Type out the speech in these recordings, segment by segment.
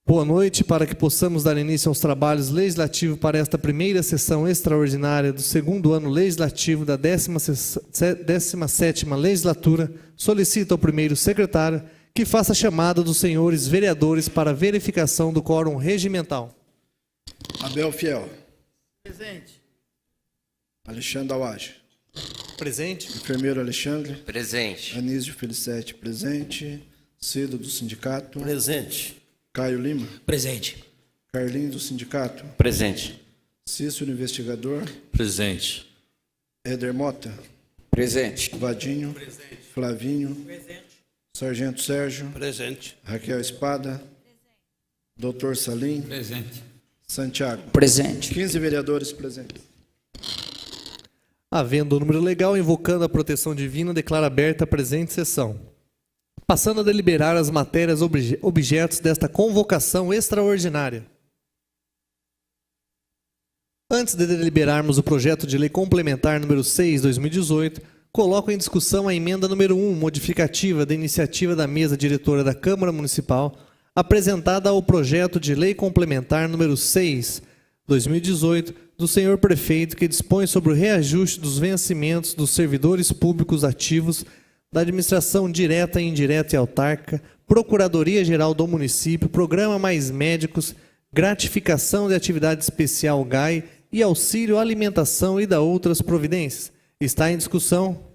Boa noite, para que possamos dar início aos trabalhos legislativos para esta primeira sessão extraordinária do segundo ano legislativo da 17ª legislatura, solicito ao primeiro secretário que faça a chamada dos senhores vereadores para verificação do quórum regimental. Abel Fiel. Presente. Alexandre Awage. Presente. Enfermeiro Alexandre. Presente. Anísio Felicete, presente. Cido do sindicato. Presente. Caio Lima. Presente. Carlinhos do sindicato. Presente. Cícero investigador. Presente. Éder Mota. Presente. Vadinho. Presente. Flavinho. Presente. Sargento Sérgio. Presente. Raquel Espada. Doutor Salim. Presente. Santiago. Presente. 15 vereadores presentes. Havendo o número legal, invocando a proteção divina, declaro aberta a presente sessão. Passando a deliberar as matérias objetos desta convocação extraordinária. Antes de deliberarmos o projeto de lei complementar número 6/2018, coloco em discussão a emenda número 1, modificativa da iniciativa da mesa diretora da Câmara Municipal, apresentada ao projeto de lei complementar número 6/2018, do senhor prefeito, que dispõe sobre o reajuste dos vencimentos dos servidores públicos ativos da administração direta, indireta e autárquica, Procuradoria-Geral do Município, Programa Mais Médicos, gratificação de atividade especial GAI e auxílio alimentação e da outras providências. Está em discussão.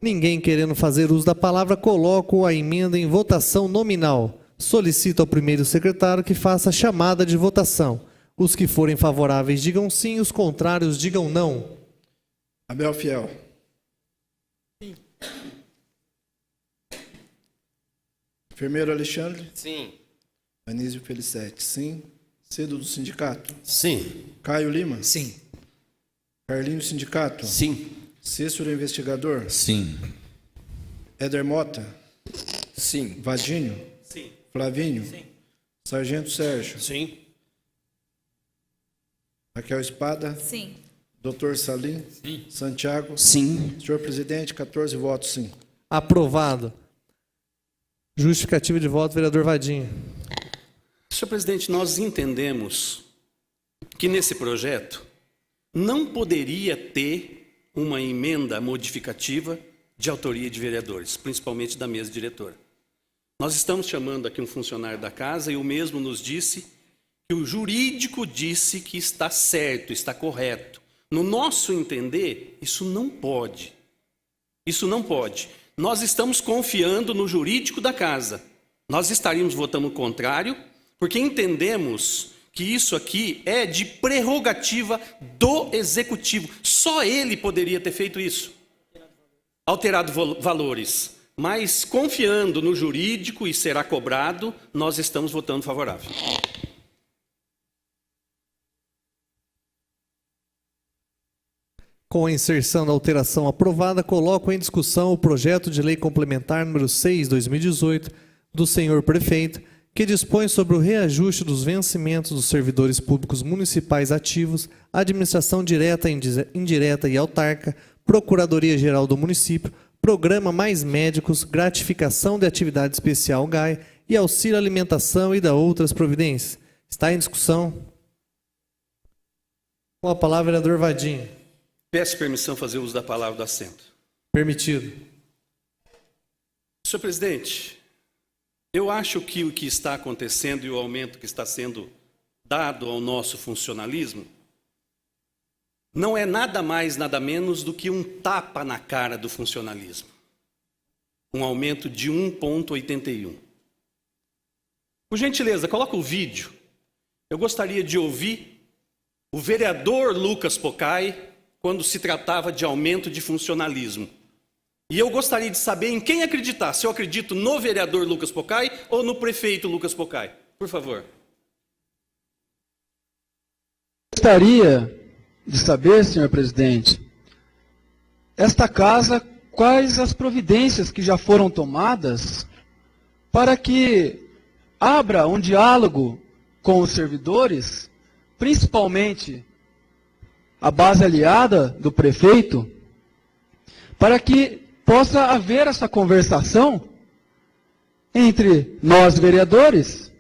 Ninguém querendo fazer uso da palavra, coloco a emenda em votação nominal. Solicito ao primeiro secretário que faça a chamada de votação. Os que forem favoráveis digam sim, os contrários digam não. Abel Fiel. Sim. Enfermeiro Alexandre. Sim. Anísio Felicete, sim. Cido do sindicato. Sim. Caio Lima. Sim. Carlinhos sindicato. Sim. Cícero investigador. Sim. Éder Mota. Sim. Vadinho. Sim. Flavinho. Sim. Sargento Sérgio. Sim. Raquel Espada. Sim. Doutor Salim. Sim. Santiago. Sim. Senhor presidente, 14 votos sim. Aprovado. Justificativa de voto, vereador Vadinho. Senhor presidente, nós entendemos que nesse projeto não poderia ter uma emenda modificativa de autoria de vereadores, principalmente da mesa diretora. Nós estamos chamando aqui um funcionário da casa e o mesmo nos disse que o jurídico disse que está certo, está correto. No nosso entender, isso não pode. Isso não pode. Nós estamos confiando no jurídico da casa. Nós estaríamos votando contrário, porque entendemos que isso aqui é de prerrogativa do executivo. Só ele poderia ter feito isso. Alterado valores. Mas confiando no jurídico e será cobrado, nós estamos votando favorável. Com a inserção da alteração aprovada, coloco em discussão o projeto de lei complementar número 6/2018 do senhor prefeito, que dispõe sobre o reajuste dos vencimentos dos servidores públicos municipais ativos, administração direta, indireta e autárquica, Procuradoria-Geral do Município, Programa Mais Médicos, gratificação de atividade especial GAI e auxílio alimentação e da outras providências. Está em discussão. Com a palavra, vereador Vadinho. Peço permissão fazer uso da palavra do assento. Permitido. Senhor presidente, eu acho que o que está acontecendo e o aumento que está sendo dado ao nosso funcionalismo não é nada mais, nada menos do que um tapa na cara do funcionalismo. Um aumento de 1,81. Por gentileza, coloca o vídeo. Eu gostaria de ouvir o vereador Lucas Pocai quando se tratava de aumento de funcionalismo. E eu gostaria de saber em quem acreditar, se eu acredito no vereador Lucas Pocai ou no prefeito Lucas Pocai. Por favor. Gostaria de saber, senhor presidente, esta casa, quais as providências que já foram tomadas para que abra um diálogo com os servidores, principalmente a base aliada do prefeito, para que possa haver essa conversação entre nós, vereadores,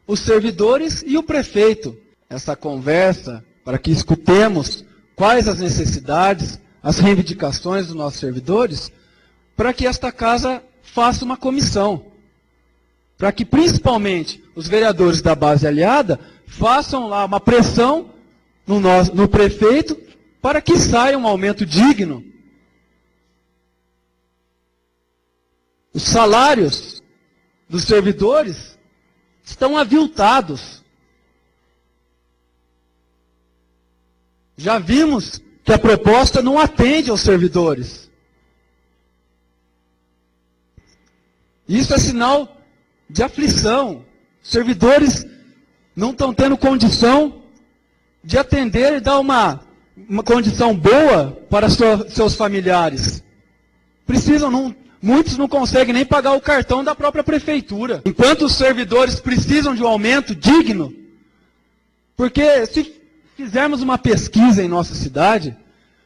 os servidores e o prefeito. Essa conversa para que escutemos quais as necessidades, as reivindicações dos nossos servidores, para que esta casa faça uma comissão. Para que, principalmente, os vereadores da base aliada façam lá uma pressão no prefeito para que saia um aumento digno. Os salários dos servidores estão aviltados. Já vimos que a proposta não atende aos servidores. Isso é sinal de aflição. Os servidores não estão tendo condição de atender e dar uma condição boa para seus familiares. Muitos não conseguem nem pagar o cartão da própria prefeitura. Enquanto os servidores precisam de um aumento digno, porque se fizermos uma pesquisa em nossa cidade,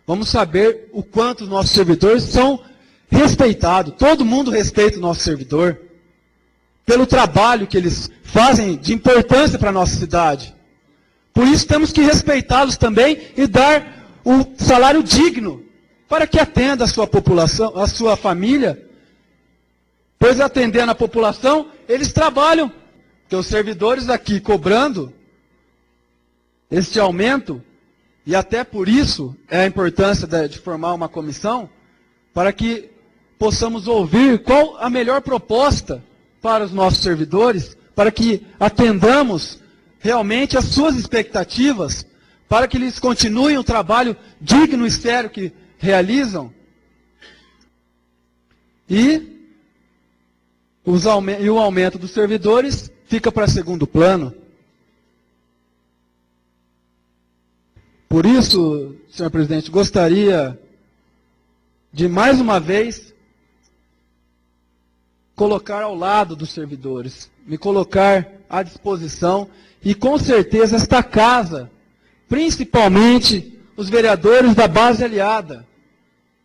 vamos saber o quanto os nossos servidores são respeitados. Todo mundo respeita o nosso servidor, pelo trabalho que eles fazem de importância para a nossa cidade. Por isso temos que respeitá-los também e dar um salário digno, para que atenda a sua população, a sua família. Pois atendendo a população, eles trabalham. Porque os servidores aqui cobrando este aumento, e até por isso é a importância de formar uma comissão, para que possamos ouvir qual a melhor proposta para os nossos servidores, para que atendamos realmente as suas expectativas, para que eles continuem o trabalho digno e sério que realizam. E o aumento dos servidores fica para segundo plano. Por isso, senhor presidente, gostaria de mais uma vez colocar ao lado dos servidores, me colocar à disposição, e com certeza esta casa, principalmente os vereadores da base aliada,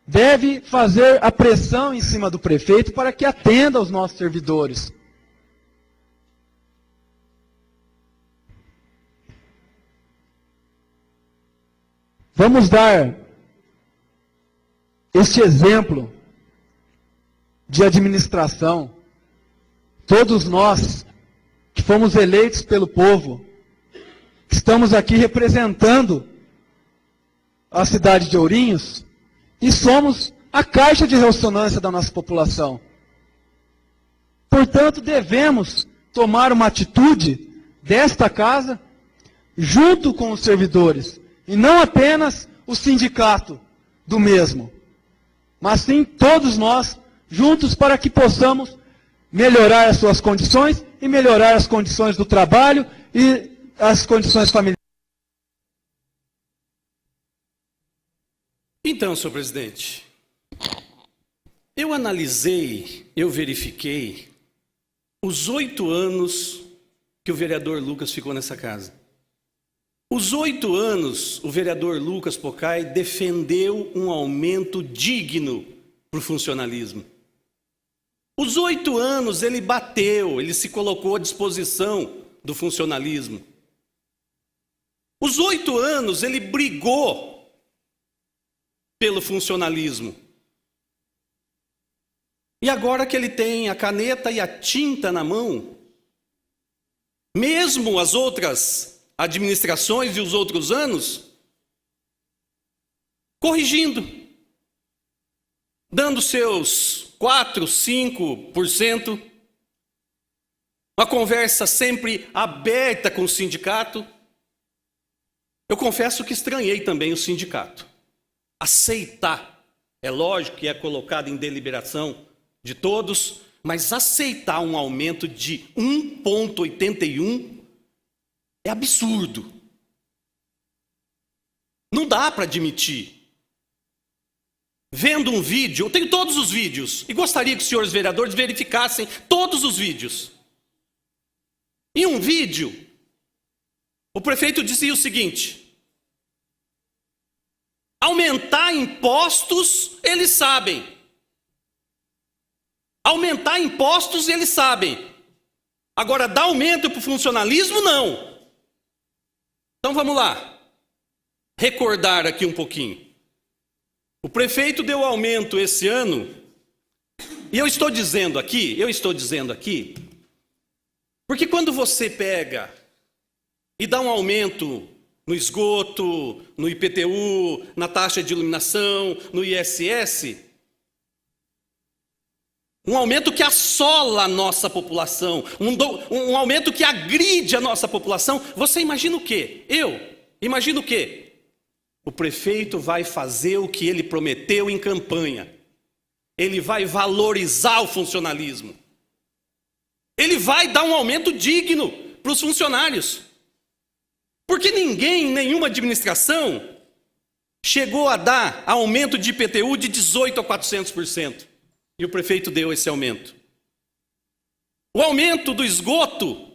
deve fazer a pressão em cima do prefeito para que atenda aos nossos servidores. Vamos dar este exemplo de administração. Todos nós que fomos eleitos pelo povo, que estamos aqui representando a cidade de Ourinhos, e somos a caixa de ressonância da nossa população. Portanto, devemos tomar uma atitude desta casa junto com os servidores, e não apenas o sindicato do mesmo, mas sim todos nós juntos, para que possamos melhorar as suas condições e melhorar as condições do trabalho e as condições familiares. Então, senhor presidente, eu analisei, eu verifiquei os 8 anos que o vereador Lucas ficou nessa casa. Os 8 anos, o vereador Lucas Pocai defendeu um aumento digno para o funcionalismo. Os 8 anos ele bateu, ele se colocou à disposição do funcionalismo. Os 8 anos ele brigou pelo funcionalismo. E agora que ele tem a caneta e a tinta na mão, mesmo as outras administrações e os outros anos, corrigindo, dando seus 4, 5%, uma conversa sempre aberta com o sindicato. Eu confesso que estranhei também o sindicato. Aceitar, é lógico que é colocado em deliberação de todos, mas aceitar um aumento de 1,81 é absurdo. Não dá para admitir. Vendo um vídeo, eu tenho todos os vídeos, e gostaria que os senhores vereadores verificassem todos os vídeos. Em um vídeo, o prefeito dizia o seguinte: aumentar impostos, eles sabem. Aumentar impostos, eles sabem. Agora, dar aumento para o funcionalismo, não. Então vamos lá. Recordar aqui um pouquinho. O prefeito deu aumento esse ano, e eu estou dizendo aqui, porque quando você pega e dá um aumento no esgoto, no IPTU, na taxa de iluminação, no ISS, um aumento que assola a nossa população, um aumento que agride a nossa população, você imagina o quê? Eu imagino o quê? O prefeito vai fazer o que ele prometeu em campanha. Ele vai valorizar o funcionalismo. Ele vai dar um aumento digno para os funcionários. Porque ninguém, nenhuma administração, chegou a dar aumento de IPTU de 18% a 400%. E o prefeito deu esse aumento. O aumento do esgoto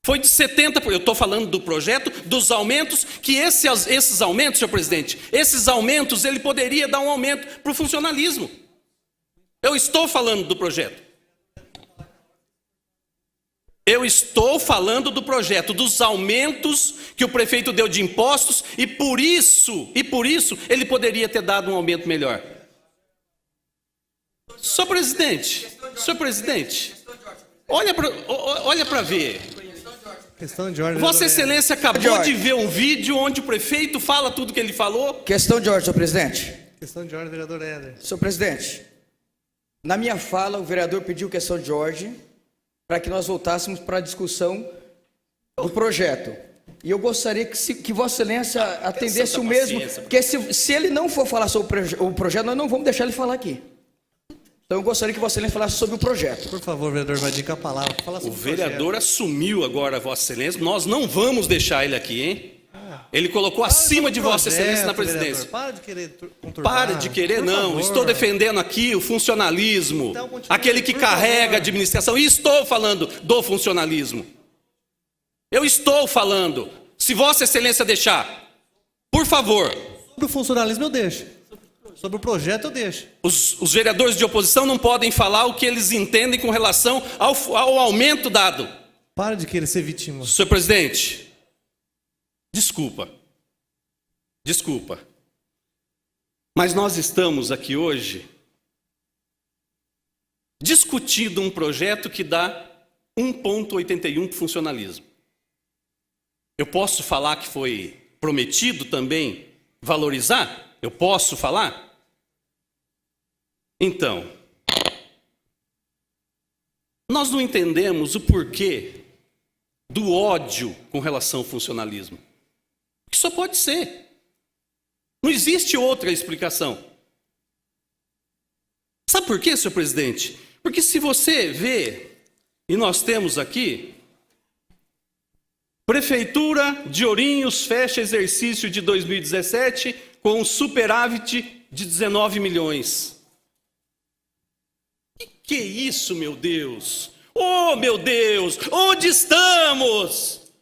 foi de 70%. Eu estou falando do projeto, dos aumentos, que esses aumentos, senhor presidente, esses aumentos, ele poderia dar um aumento para o funcionalismo. Eu estou falando do projeto. Eu estou falando do projeto, dos aumentos que o prefeito deu de impostos, e por isso, ele poderia ter dado um aumento melhor. Senhor presidente, olha para ver. Questão de ordem. Vossa Excelência acabou de ver um vídeo onde o prefeito fala tudo que ele falou. Questão de ordem, senhor presidente. Questão de ordem, vereador Éder. Senhor presidente, na minha fala, o vereador pediu questão de ordem para que nós voltássemos para a discussão do projeto. E eu gostaria que Vossa Excelência atendesse o mesmo, porque se ele não for falar sobre o projeto, nós não vamos deixar ele falar aqui. Então eu gostaria que Vossa Excelência falasse sobre o projeto. Por favor, vereador, vai com a palavra. Fala sobre o vereador assumiu agora, Vossa Excelência. Nós não vamos deixar ele aqui, hein? Ele colocou acima de Vossa Excelência na presidência. Para de querer conturbar. Para de querer, não. Estou defendendo aqui o funcionalismo. Então, aquele que carrega a administração. E estou falando do funcionalismo. Eu estou falando. Se Vossa Excelência deixar, por favor. Sobre o funcionalismo eu deixo. Sobre o projeto eu deixo. Os vereadores de oposição não podem falar o que eles entendem com relação ao aumento dado. Para de querer ser vítima. Senhor presidente, desculpa. Mas nós estamos aqui hoje discutindo um projeto que dá 1,81 para o funcionalismo. Eu posso falar que foi prometido também valorizar? Eu posso falar? Então, nós não entendemos o porquê do ódio com relação ao funcionalismo. Isso só pode ser. Não existe outra explicação. Sabe por quê, senhor presidente? Porque se você vê, e nós temos aqui, Prefeitura de Ourinhos fecha exercício de 2017 com um superávit de 19 milhões. Que é isso, meu Deus? Oh, meu Deus, onde estamos?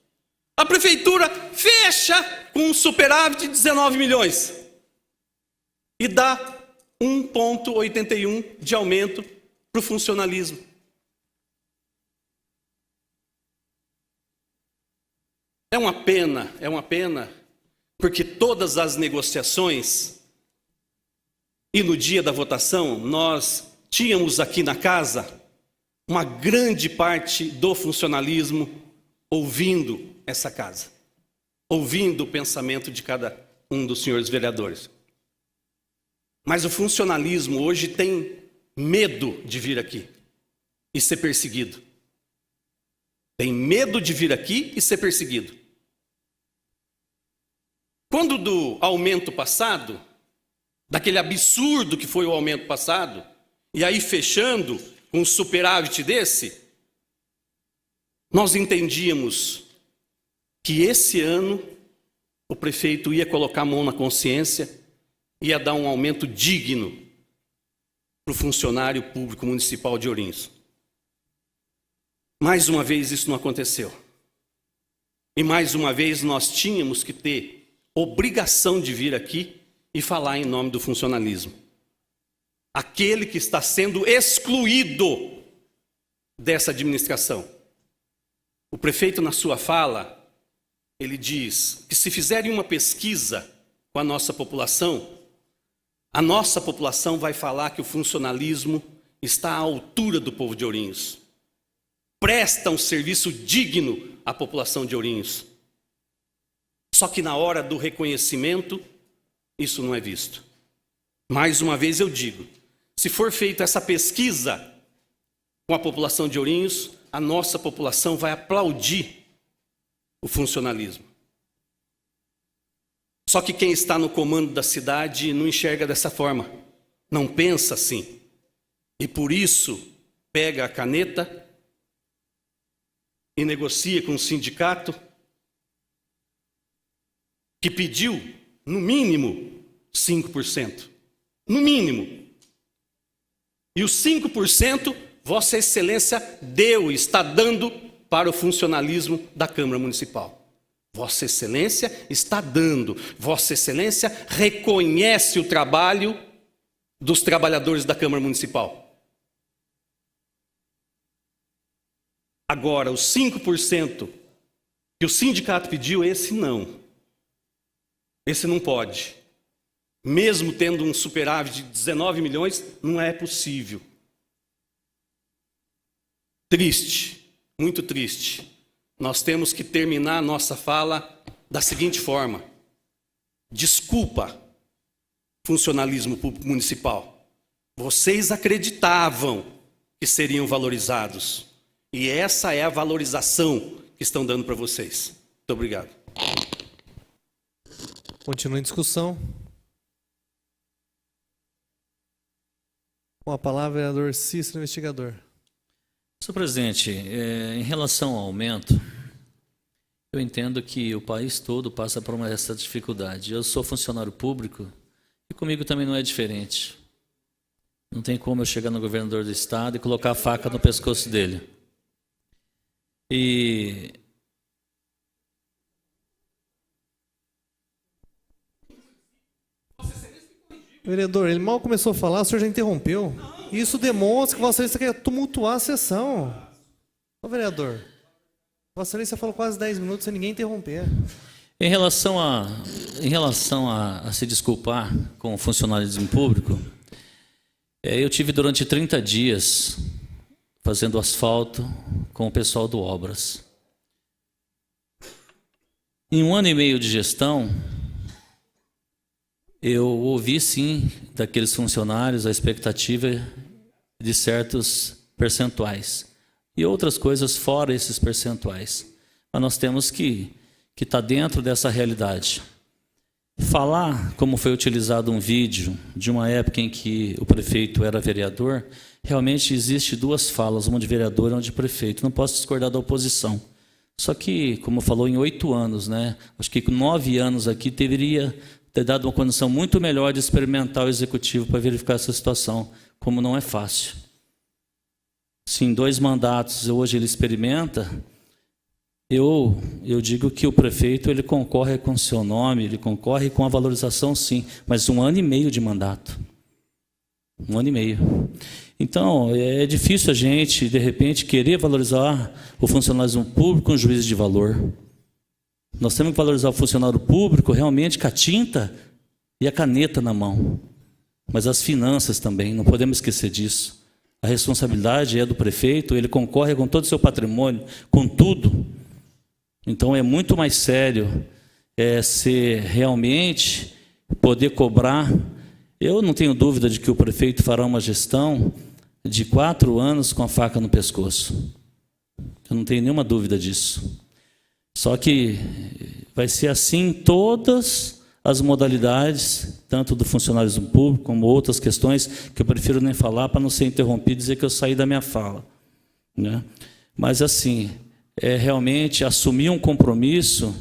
A prefeitura fecha com um superávit de 19 milhões e dá 1,81 de aumento para o funcionalismo. É uma pena, porque todas as negociações, e no dia da votação, nós tínhamos aqui na casa uma grande parte do funcionalismo ouvindo essa casa, ouvindo o pensamento de cada um dos senhores vereadores. Mas o funcionalismo hoje tem medo de vir aqui e ser perseguido. Tem medo de vir aqui e ser perseguido. Quando do aumento passado, daquele absurdo que foi o aumento passado, e aí fechando com um superávit desse, nós entendíamos que esse ano o prefeito ia colocar a mão na consciência, ia dar um aumento digno para o funcionário público municipal de Ourinhos. Mais uma vez isso não aconteceu. E mais uma vez nós tínhamos que ter obrigação de vir aqui e falar em nome do funcionalismo. aquele que está sendo excluído dessa administração. O prefeito, na sua fala, ele diz que se fizerem uma pesquisa com a nossa população vai falar que o funcionalismo está à altura do povo de Ourinhos. Presta um serviço digno à população de Ourinhos. Só que na hora do reconhecimento, isso não é visto. Mais uma vez eu digo, se for feita essa pesquisa com a população de Ourinhos, a nossa população vai aplaudir o funcionalismo. Só que quem está no comando da cidade não enxerga dessa forma, não pensa assim. E por isso pega a caneta e negocia com o sindicato que pediu, no mínimo, 5%. No mínimo. E os 5%, Vossa Excelência está dando para o funcionalismo da Câmara Municipal. Vossa Excelência está dando. Vossa Excelência reconhece o trabalho dos trabalhadores da Câmara Municipal. Agora, os 5% que o sindicato pediu, esse não. Esse não pode. Mesmo tendo um superávit de 19 milhões, não é possível. Triste, muito triste. Nós temos que terminar a nossa fala da seguinte forma: desculpa, funcionalismo municipal. Vocês acreditavam que seriam valorizados. E essa é a valorização que estão dando para vocês. Muito obrigado. Continua em discussão. Com a palavra, vereador Cícero, investigador. Senhor presidente, em relação ao aumento, eu entendo que o país todo passa por essa dificuldade. Eu sou funcionário público e comigo também não é diferente. Não tem como eu chegar no governador do estado e colocar a faca no pescoço dele. E Vereador, ele mal começou a falar, o senhor já interrompeu. Isso demonstra que Vossa Excelência quer tumultuar a sessão. Ô, vereador, Vossa Excelência falou quase 10 minutos sem ninguém interromper. em relação a se desculpar com o funcionalismo público, eu tive durante 30 dias fazendo asfalto com o pessoal do Obras. Em 1 ano e meio de gestão, eu ouvi sim daqueles funcionários a expectativa de certos percentuais e outras coisas fora esses percentuais. Mas nós temos que estar dentro dessa realidade. Falar como foi utilizado um vídeo de uma época em que o prefeito era vereador, realmente existe 2 falas, uma de vereador e uma de prefeito. Não posso discordar da oposição. Só que, como falou, em 8 anos, né? Acho que com 9 anos aqui deveria ter dado uma condição muito melhor de experimentar o executivo para verificar essa situação, como não é fácil. Se em 2 mandatos hoje ele experimenta, eu digo que o prefeito ele concorre com o seu nome, ele concorre com a valorização sim, mas 1 ano e meio de mandato. 1 ano e meio. Então, é difícil a gente, de repente, querer valorizar o funcionalismo público com um juízo de valor. Nós temos que valorizar o funcionário público realmente com a tinta e a caneta na mão. Mas as finanças também, não podemos esquecer disso. A responsabilidade é do prefeito, ele concorre com todo o seu patrimônio, com tudo. Então é muito mais sério ser realmente poder cobrar. Eu não tenho dúvida de que o prefeito fará uma gestão de 4 anos com a faca no pescoço. Eu não tenho nenhuma dúvida disso. Só que vai ser assim em todas as modalidades, tanto do funcionalismo público como outras questões que eu prefiro nem falar para não ser interrompido e dizer que eu saí da minha fala, né? Mas assim, realmente assumir um compromisso,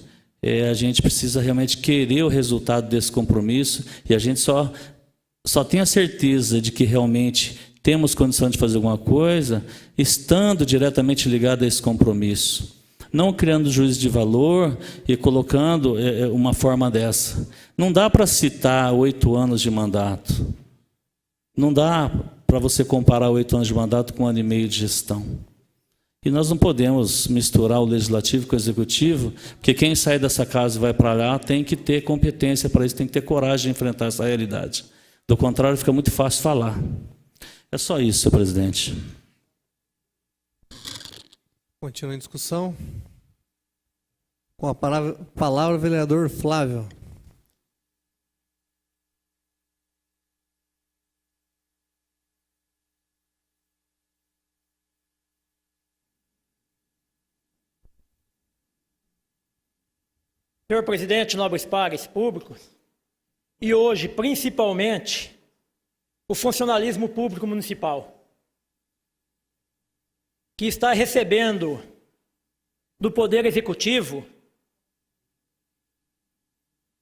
a gente precisa realmente querer o resultado desse compromisso e a gente só tem a certeza de que realmente temos condição de fazer alguma coisa estando diretamente ligado a esse compromisso. Não criando juízo de valor e colocando uma forma dessa. Não dá para citar 8 anos de mandato. Não dá para você comparar 8 anos de mandato com 1 ano e meio de gestão. E nós não podemos misturar o legislativo com o executivo, porque quem sai dessa casa e vai para lá tem que ter competência para isso, tem que ter coragem de enfrentar essa realidade. Do contrário, fica muito fácil falar. É só isso, senhor presidente. Continua em discussão. Com a palavra o vereador Flávio. Senhor presidente, nobres pares públicos, e hoje, principalmente, o funcionalismo público municipal, que está recebendo do Poder Executivo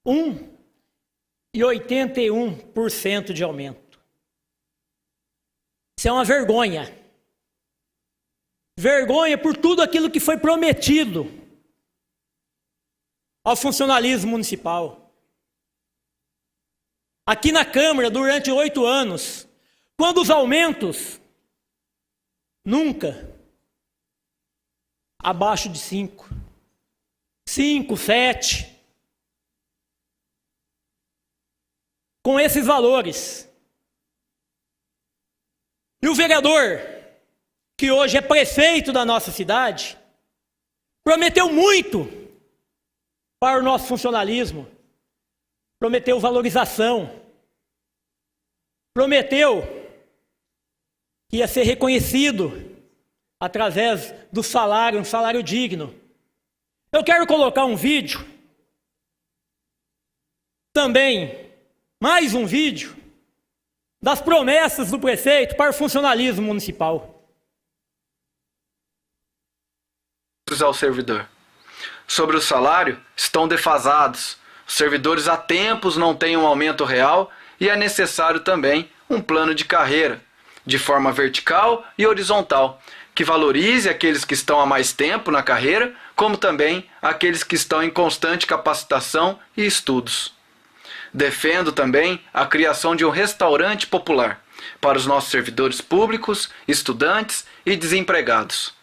1,81% de aumento. Isso é uma vergonha. Vergonha por tudo aquilo que foi prometido ao funcionalismo municipal. Aqui na Câmara, durante 8 anos, quando os aumentos, nunca abaixo de 5, 7, com esses valores. E o vereador, que hoje é prefeito da nossa cidade, prometeu muito para o nosso funcionalismo, prometeu valorização, prometeu que ia ser reconhecido através do salário, um salário digno. Eu quero colocar um vídeo, também, mais um vídeo, das promessas do prefeito para o funcionalismo municipal. Ao servidor. Sobre o salário, estão defasados. Os servidores há tempos não têm um aumento real e é necessário também um plano de carreira, de forma vertical e horizontal, que valorize aqueles que estão há mais tempo na carreira, como também aqueles que estão em constante capacitação e estudos. Defendo também a criação de um restaurante popular para os nossos servidores públicos, estudantes e desempregados.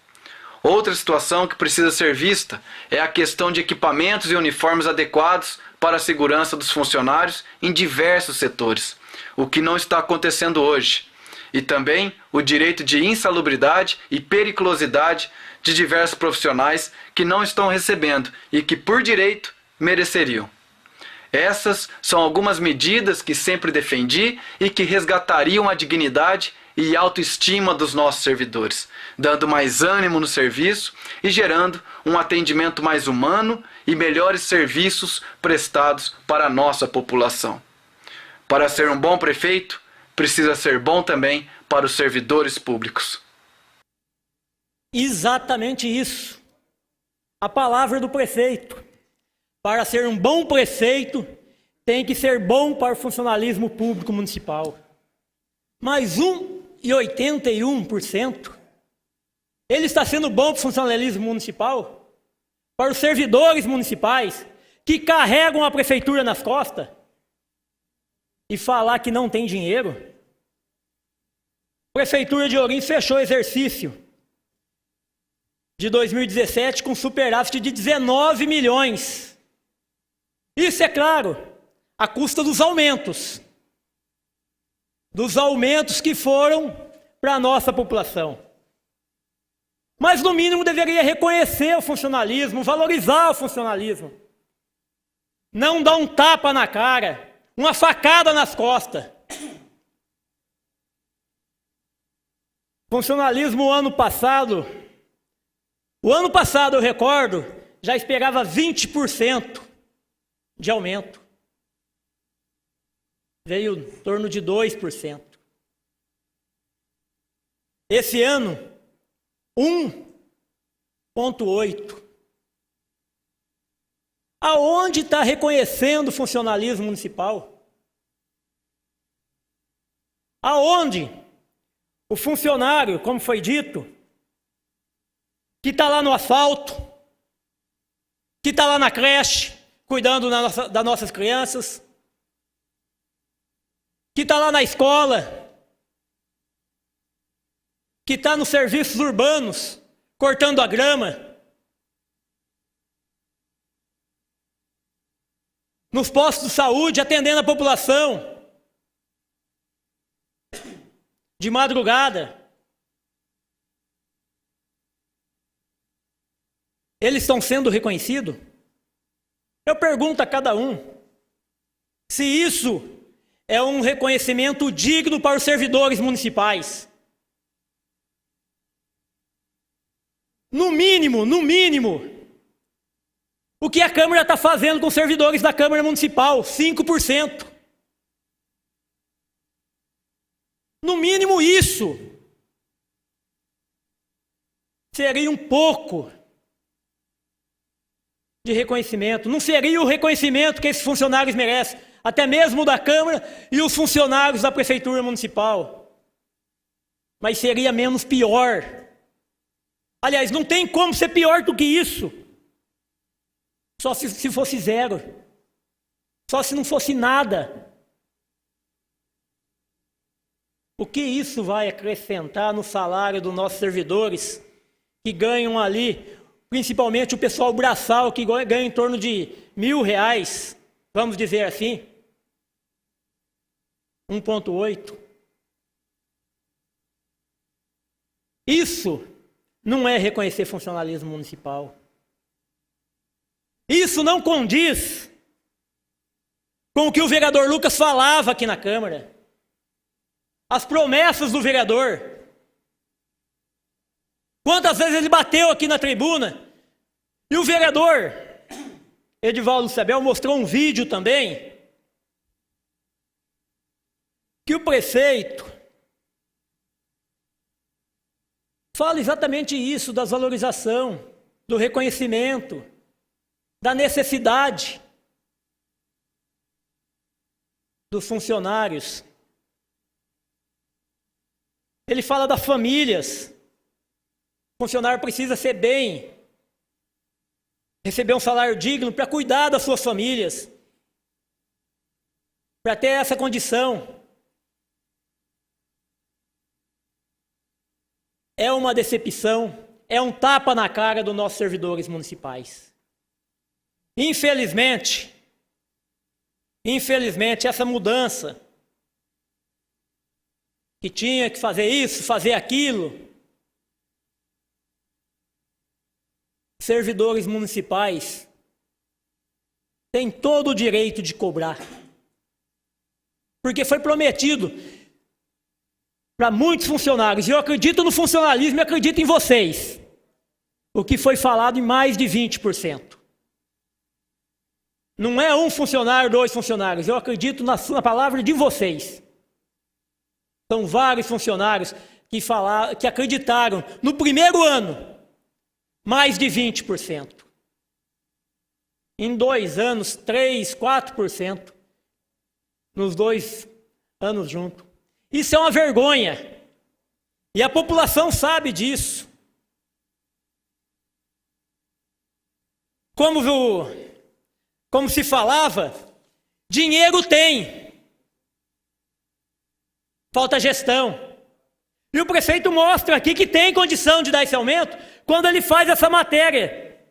Outra situação que precisa ser vista é a questão de equipamentos e uniformes adequados para a segurança dos funcionários em diversos setores, o que não está acontecendo hoje. E também o direito de insalubridade e periculosidade de diversos profissionais que não estão recebendo e que, por direito, mereceriam. Essas são algumas medidas que sempre defendi e que resgatariam a dignidade e autoestima dos nossos servidores, dando mais ânimo no serviço e gerando um atendimento mais humano e melhores serviços prestados para a nossa população. Para ser um bom prefeito, precisa ser bom também para os servidores públicos. Exatamente isso. A palavra do prefeito. Para ser um bom prefeito, tem que ser bom para o funcionalismo público municipal. Mas 1,81%, ele está sendo bom para o funcionalismo municipal? Para os servidores municipais que carregam a prefeitura nas costas? E falar que não tem dinheiro? A Prefeitura de Ourinhos fechou o exercício de 2017 com superávit de 19 milhões. Isso, é claro, à custa dos aumentos que foram para a nossa população. Mas, no mínimo, deveria reconhecer o funcionalismo, valorizar o funcionalismo. Não dar um tapa na cara, uma facada nas costas. Funcionalismo o ano passado eu recordo, já esperava 20% de aumento. Veio em torno de 2%. Esse ano, 1,8%. Aonde está reconhecendo o funcionalismo municipal? Aonde o funcionário, como foi dito, que está lá no asfalto, que está lá na creche, cuidando das nossas crianças, que está lá na escola, que está nos serviços urbanos, cortando a grama, nos postos de saúde, atendendo a população, de madrugada. Eles estão sendo reconhecidos? Eu pergunto a cada um se isso é um reconhecimento digno para os servidores municipais. No mínimo, o que a Câmara está fazendo com os servidores da Câmara Municipal? 5%. No mínimo isso seria um pouco de reconhecimento. Não seria o reconhecimento que esses funcionários merecem, até mesmo da Câmara e os funcionários da Prefeitura Municipal. Mas seria menos pior. Aliás, não tem como ser pior do que isso. Só se fosse zero. Só se não fosse nada. O que isso vai acrescentar no salário dos nossos servidores que ganham ali, principalmente o pessoal braçal que ganha em torno de R$1.000, vamos dizer assim? 1,8. Isso não é reconhecer funcionalismo municipal. Isso não condiz com o que o vereador Lucas falava aqui na Câmara. As promessas do vereador. Quantas vezes ele bateu aqui na tribuna? E o vereador Edivaldo Sabel mostrou um vídeo também que o prefeito fala exatamente isso, da valorização, do reconhecimento, da necessidade dos funcionários. Ele fala das famílias. O funcionário precisa ser bem, receber um salário digno para cuidar das suas famílias, para ter essa condição. É uma decepção, é um tapa na cara dos nossos servidores municipais. Infelizmente, essa mudança, que tinha que fazer isso, fazer aquilo, servidores municipais têm todo o direito de cobrar. Porque foi prometido para muitos funcionários, e eu acredito no funcionalismo e acredito em vocês, o que foi falado em mais de 20%. Não é um funcionário, 2 funcionários, eu acredito na palavra de vocês. São vários funcionários que acreditaram no primeiro ano, mais de 20%. Em 2 anos, 3%, 4%. Nos 2 anos juntos. Isso é uma vergonha. E a população sabe disso. Como se falava, dinheiro tem. Falta gestão. E o prefeito mostra aqui que tem condição de dar esse aumento quando ele faz essa matéria.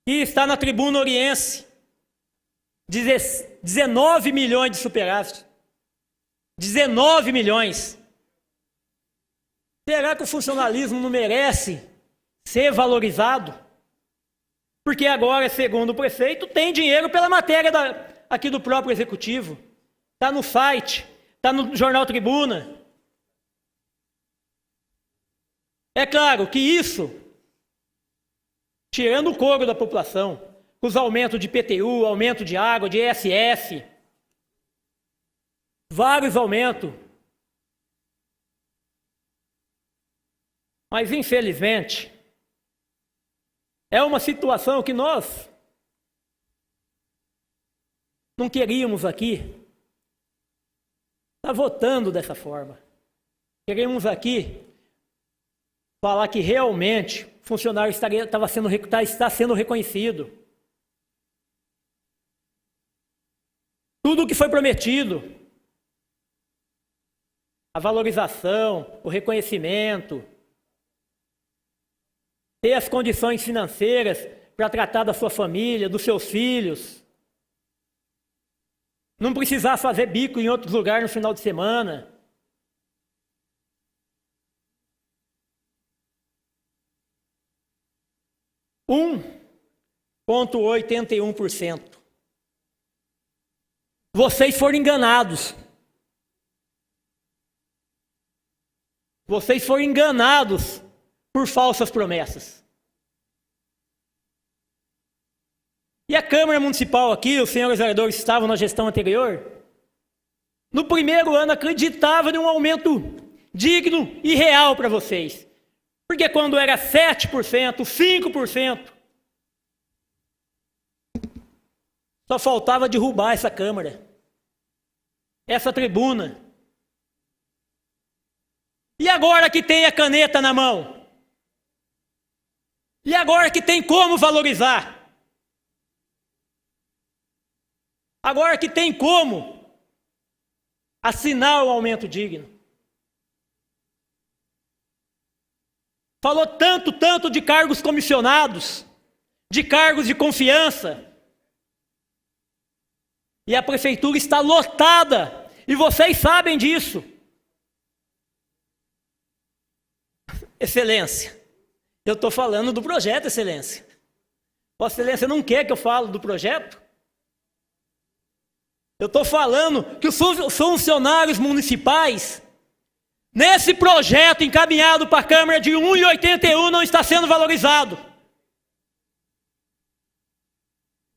Que está na Tribuna Oriense. 19 milhões de superávit. 19 milhões. Será que o funcionalismo não merece ser valorizado? Porque agora, segundo o prefeito, tem dinheiro pela matéria aqui do próprio executivo. Está no site, está no Jornal Tribuna. É claro que isso, tirando o couro da população, com os aumentos de IPTU, aumento de água, de ISS, vários aumentos. Mas, infelizmente, é uma situação que nós não queríamos aqui estar votando dessa forma. Queríamos aqui falar que realmente o funcionário está sendo reconhecido. Tudo o que foi prometido, a valorização, o reconhecimento, ter as condições financeiras para tratar da sua família, dos seus filhos, não precisar fazer bico em outros lugares no final de semana. Um 1,81%. Vocês foram enganados. Vocês foram enganados por falsas promessas. E a Câmara Municipal aqui, os senhores vereadores que estavam na gestão anterior, no primeiro ano acreditava em um aumento digno e real para vocês. Porque quando era 7%, 5%, só faltava derrubar essa Câmara, essa tribuna. E agora que tem a caneta na mão? E agora que tem como valorizar? Agora que tem como assinar o aumento digno? Falou tanto de cargos comissionados, de cargos de confiança. E a prefeitura está lotada, e vocês sabem disso. Excelência, eu estou falando do projeto, Excelência. Vossa Excelência não quer que eu fale do projeto? Eu estou falando que os funcionários municipais, nesse projeto encaminhado para a Câmara de 1,81, não está sendo valorizado.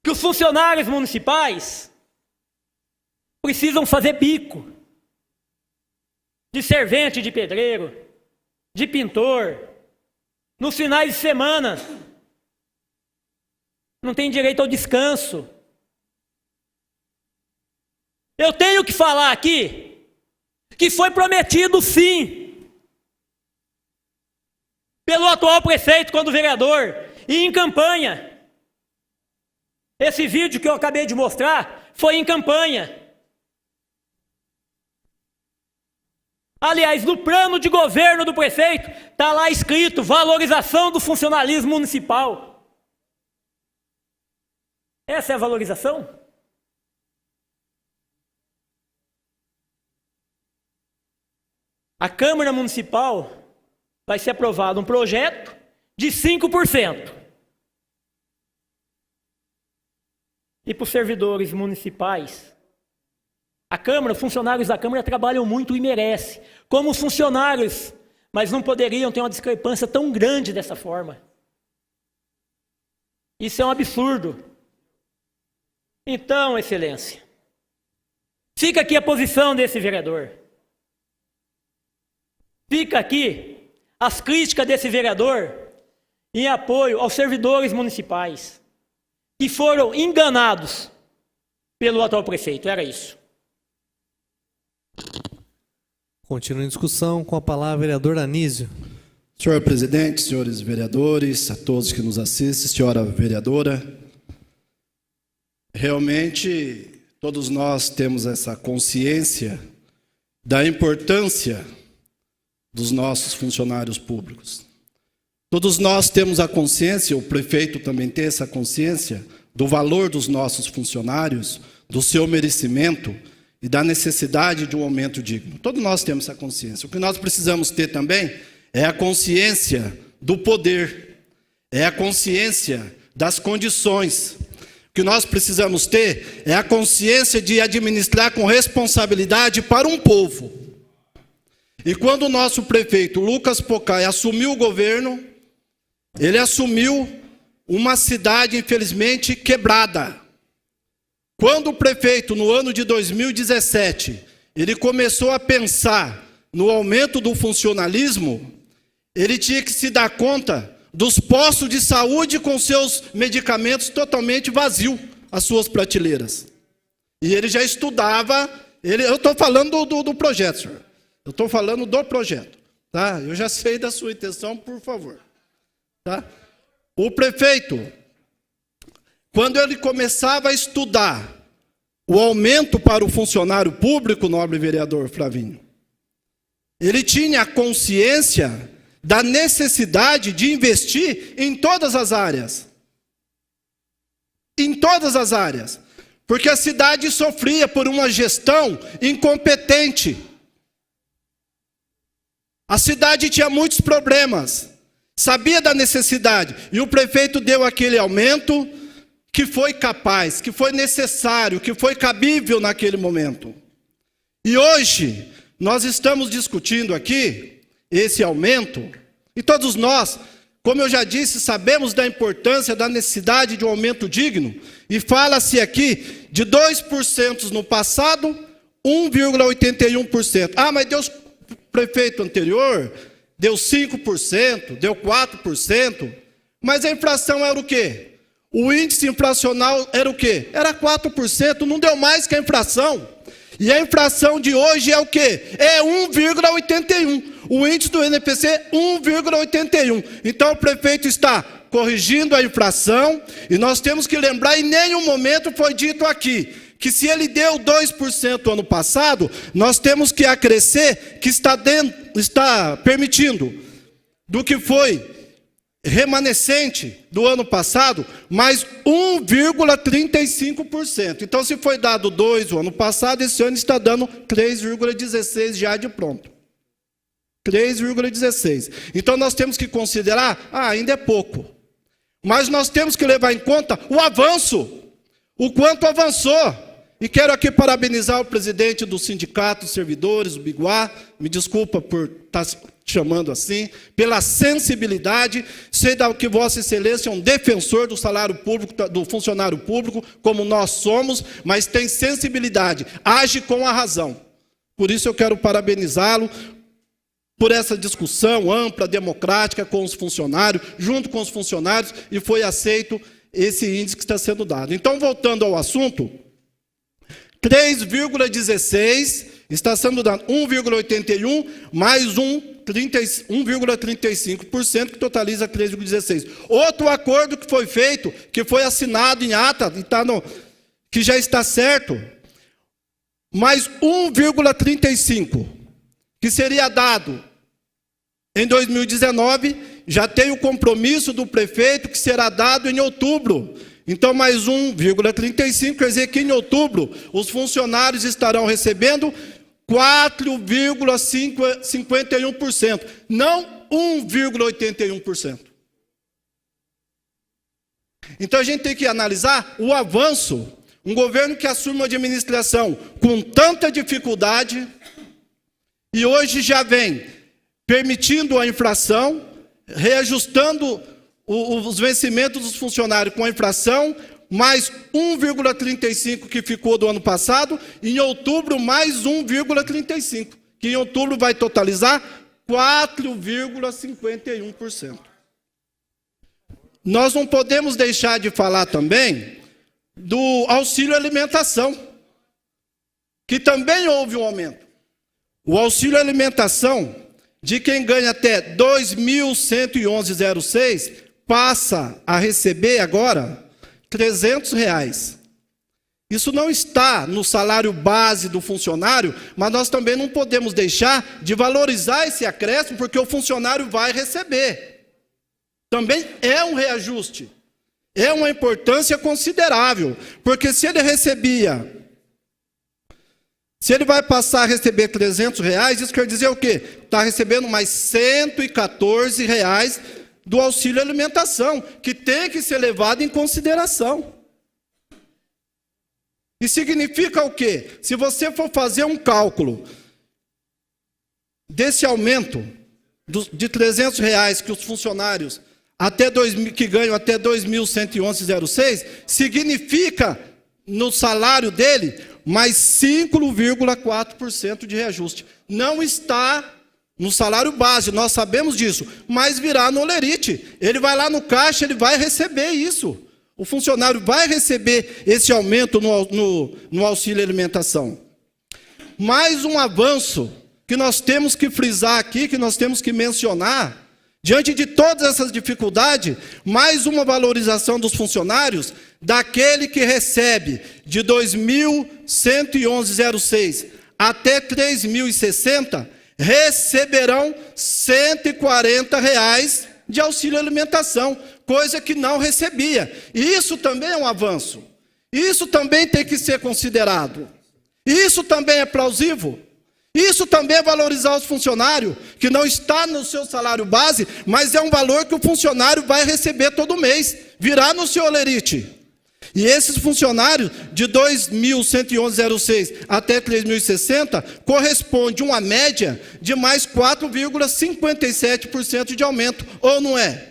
Que os funcionários municipais precisam fazer bico de servente de pedreiro, de pintor, nos finais de semana. Não tem direito ao descanso. Eu tenho que falar aqui que foi prometido sim pelo atual prefeito quando vereador e em campanha. Esse vídeo que eu acabei de mostrar foi em campanha. Aliás, no plano de governo do prefeito está lá escrito valorização do funcionalismo municipal. Essa é a valorização? A Câmara Municipal vai ser aprovado um projeto de 5%. E para os servidores municipais, a Câmara, funcionários da Câmara trabalham muito e merecem, como os funcionários, mas não poderiam ter uma discrepância tão grande dessa forma. Isso é um absurdo. Então, Excelência, fica aqui a posição desse vereador. Fica aqui as críticas desse vereador em apoio aos servidores municipais que foram enganados pelo atual prefeito. Era isso. Continua em discussão, com a palavra o vereador Anísio. Senhor presidente, senhores vereadores, a todos que nos assistem, senhora vereadora, realmente todos nós temos essa consciência da importância dos nossos funcionários públicos. Todos nós temos a consciência, o prefeito também tem essa consciência do valor dos nossos funcionários, do seu merecimento e da necessidade de um aumento digno. Todos nós temos essa consciência. O que nós precisamos ter também é a consciência do poder, é a consciência das condições. O que nós precisamos ter é a consciência de administrar com responsabilidade para um povo. E quando o nosso prefeito Lucas Pocai assumiu o governo, ele assumiu uma cidade, infelizmente, quebrada. Quando o prefeito, no ano de 2017, ele começou a pensar no aumento do funcionalismo, ele tinha que se dar conta dos postos de saúde com seus medicamentos totalmente vazios, as suas prateleiras. E ele já estudava, eu estou falando do projeto, senhor. Eu estou falando do projeto, tá? Eu já sei da sua intenção, por favor. Tá? O prefeito, quando ele começava a estudar o aumento para o funcionário público, nobre vereador Flavinho, ele tinha consciência da necessidade de investir em todas as áreas. Em todas as áreas. Porque a cidade sofria por uma gestão incompetente. A cidade tinha muitos problemas. Sabia da necessidade. E o prefeito deu aquele aumento que foi capaz, que foi necessário, que foi cabível naquele momento. E hoje, nós estamos discutindo aqui esse aumento, e todos nós, como eu já disse, sabemos da importância, da necessidade de um aumento digno, e fala-se aqui de 2% no passado, 1,81%. Ah, mas Deus, o prefeito anterior, deu 5%, deu 4%, mas a inflação era o quê? O índice inflacional era o quê? Era 4%, não deu mais que a inflação. E a inflação de hoje é o quê? É 1,81%. O índice do INPC, 1,81%. Então o prefeito está corrigindo a inflação, e nós temos que lembrar, em nenhum momento foi dito aqui, que se ele deu 2% ano passado, nós temos que acrescer que está permitindo do que foi remanescente do ano passado, mais 1,35%. Então, se foi dado 2 o ano passado, esse ano está dando 3,16 já de pronto. 3,16. Então, nós temos que considerar, ainda é pouco. Mas nós temos que levar em conta o avanço, o quanto avançou. E quero aqui parabenizar o presidente do Sindicato dos Servidores, o Biguá, me desculpa por estar chamando assim, pela sensibilidade. Sei que Vossa Excelência é um defensor do salário público, do funcionário público, como nós somos, mas tem sensibilidade, age com a razão. Por isso eu quero parabenizá-lo por essa discussão ampla, democrática com os funcionários, junto com os funcionários, e foi aceito esse índice que está sendo dado. Então, voltando ao assunto, 3,16 está sendo dado 1,81 mais 1,35%, que totaliza 3,16. Outro acordo que foi feito, que foi assinado em ata, que já está certo, mais 1,35, que seria dado em 2019, já tem o compromisso do prefeito que será dado em outubro. Então, mais 1,35, quer dizer que em outubro os funcionários estarão recebendo 4,51%, não 1,81%. Então, a gente tem que analisar o avanço. Um governo que assume uma administração com tanta dificuldade e hoje já vem permitindo a inflação, reajustando os vencimentos dos funcionários com a inflação, mais 1,35 que ficou do ano passado, e em outubro mais 1,35, que em outubro vai totalizar 4,51%. Nós não podemos deixar de falar também do auxílio alimentação, que também houve um aumento. O auxílio alimentação de quem ganha até R$ 2.111,06 passa a receber agora R$ 300. Isso não está no salário base do funcionário, mas nós também não podemos deixar de valorizar esse acréscimo, porque o funcionário vai receber. Também é um reajuste. É uma importância considerável, porque se ele vai passar a receber R$ 300, isso quer dizer o quê? Está recebendo mais R$ 114 do auxílio alimentação, que tem que ser levado em consideração. E significa o quê? Se você for fazer um cálculo desse aumento de R$ 300 que os funcionários que ganham até R$ 2.111,06, significa no salário dele mais 5,4% de reajuste. Não está no salário base, nós sabemos disso, mas virá no olerite. Ele vai lá no caixa, ele vai receber isso. O funcionário vai receber esse aumento no auxílio alimentação. Mais um avanço que nós temos que frisar aqui, que nós temos que mencionar, diante de todas essas dificuldades, mais uma valorização dos funcionários, daquele que recebe de R$ 2.111,06 até R$ 3.060, receberão R$ 140 de auxílio alimentação, coisa que não recebia. E isso também é um avanço. Isso também tem que ser considerado. Isso também é plausível. Isso também é valorizar os funcionários, que não está no seu salário base, mas é um valor que o funcionário vai receber todo mês, virá no seu olerite. E esses funcionários, de 2.111,06 até 3.060, corresponde a uma média de mais 4,57% de aumento, ou não é?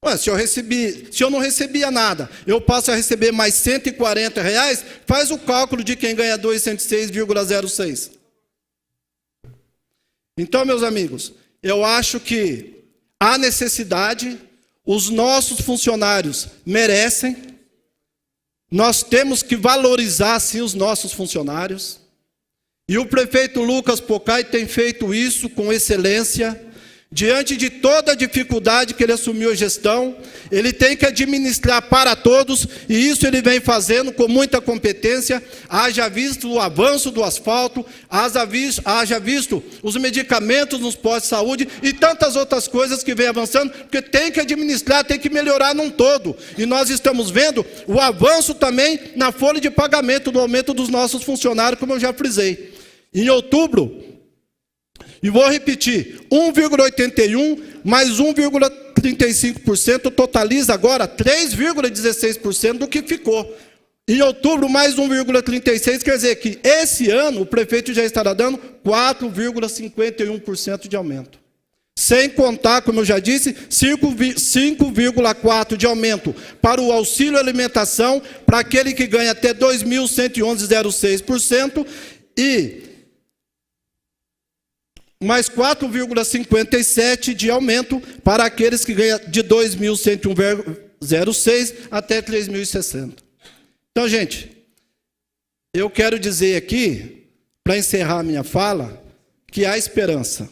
Ué, se eu não recebia nada, eu passo a receber mais R$ 140, faz o cálculo de quem ganha 206,06. Então, meus amigos, eu acho que há necessidade, os nossos funcionários merecem, nós temos que valorizar, sim, os nossos funcionários, e o prefeito Lucas Pocai tem feito isso com excelência. Diante de toda a dificuldade que ele assumiu a gestão, ele tem que administrar para todos, e isso ele vem fazendo com muita competência. Haja visto o avanço do asfalto, haja visto os medicamentos nos postos de saúde e tantas outras coisas que vem avançando, porque tem que administrar, tem que melhorar num todo. E nós estamos vendo o avanço também na folha de pagamento, no aumento dos nossos funcionários, como eu já frisei. Em outubro, e vou repetir, 1,81 mais 1,35% totaliza agora 3,16% do que ficou. Em outubro, mais 1,36%, quer dizer que esse ano o prefeito já estará dando 4,51% de aumento. Sem contar, como eu já disse, 5,4% de aumento para o auxílio alimentação, para aquele que ganha até 2.111,06%, e mais 4,57% de aumento para aqueles que ganham de 2.101,06 até 3.060. Então, gente, eu quero dizer aqui, para encerrar a minha fala, que há esperança.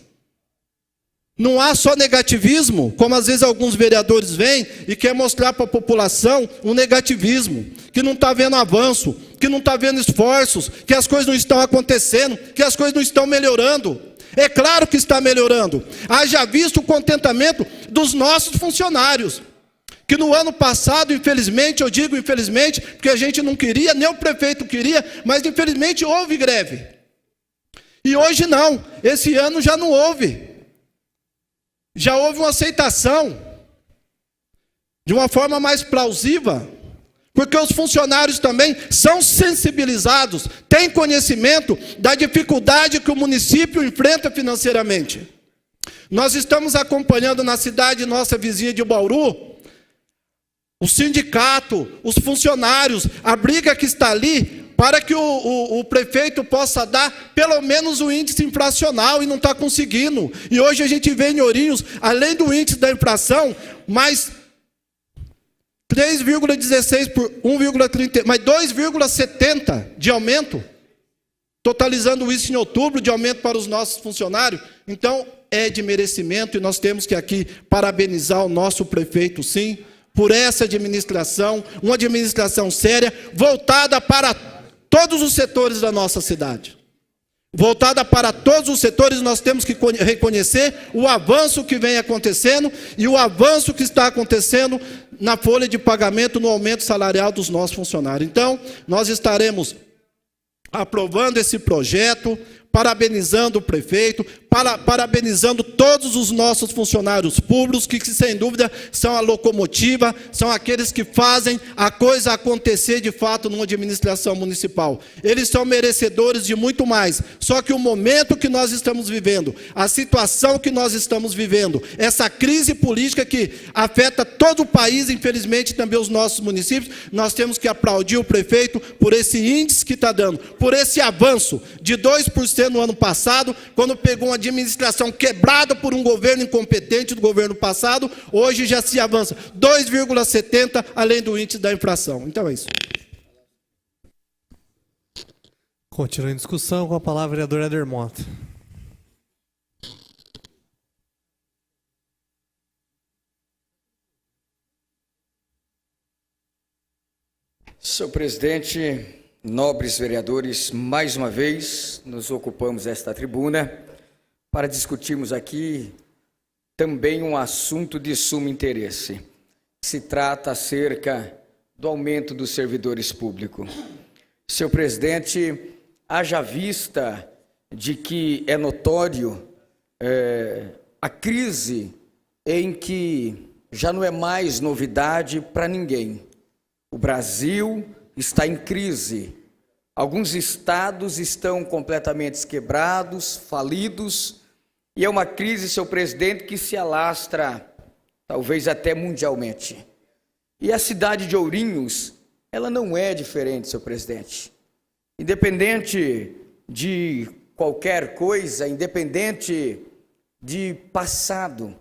Não há só negativismo, como às vezes alguns vereadores vêm e querem mostrar para a população um negativismo, que não está vendo avanço, que não está vendo esforços, que as coisas não estão acontecendo, que as coisas não estão melhorando. É claro que está melhorando. Haja visto o contentamento dos nossos funcionários, que no ano passado, infelizmente, eu digo infelizmente, porque a gente não queria, nem o prefeito queria, mas infelizmente houve greve. E hoje não, esse ano já não houve. Já houve uma aceitação, de uma forma mais plausível, porque os funcionários também são sensibilizados, têm conhecimento da dificuldade que o município enfrenta financeiramente. Nós estamos acompanhando na cidade nossa vizinha de Bauru, o sindicato, os funcionários, a briga que está ali, para que o prefeito possa dar pelo menos o índice inflacional, e não está conseguindo. E hoje a gente vê em Ourinhos, além do índice da inflação, mais 3,16 por 1,30, mais 2,70 de aumento, totalizando isso em outubro, de aumento para os nossos funcionários. Então, é de merecimento, e nós temos que aqui parabenizar o nosso prefeito, sim, por essa administração, uma administração séria, voltada para todos os setores da nossa cidade. Voltada para todos os setores, nós temos que reconhecer o avanço que vem acontecendo e o avanço que está acontecendo na folha de pagamento, no aumento salarial dos nossos funcionários. Então, nós estaremos aprovando esse projeto, parabenizando o prefeito, parabenizando todos os nossos funcionários públicos, que sem dúvida são a locomotiva, são aqueles que fazem a coisa acontecer de fato numa administração municipal. Eles são merecedores de muito mais, só que o momento que nós estamos vivendo, a situação que nós estamos vivendo, essa crise política que afeta todo o país, infelizmente também os nossos municípios, nós temos que aplaudir o prefeito por esse índice que está dando, por esse avanço de 2% no ano passado, quando pegou uma administração quebrada por um governo incompetente do governo passado, hoje já se avança 2,70 além do índice da inflação. Então é isso. Continua em discussão, com a palavra o vereador Éder Mota. Senhor presidente, nobres vereadores, mais uma vez nos ocupamos esta tribuna para discutirmos aqui também um assunto de sumo interesse. Se trata acerca do aumento dos servidores públicos. Senhor presidente, haja vista de que é notório a crise em que já não é mais novidade para ninguém. O Brasil está em crise. Alguns estados estão completamente quebrados, falidos, e é uma crise, senhor presidente, que se alastra talvez até mundialmente. E a cidade de Ourinhos, ela não é diferente, senhor presidente. Independente de qualquer coisa, independente de passado,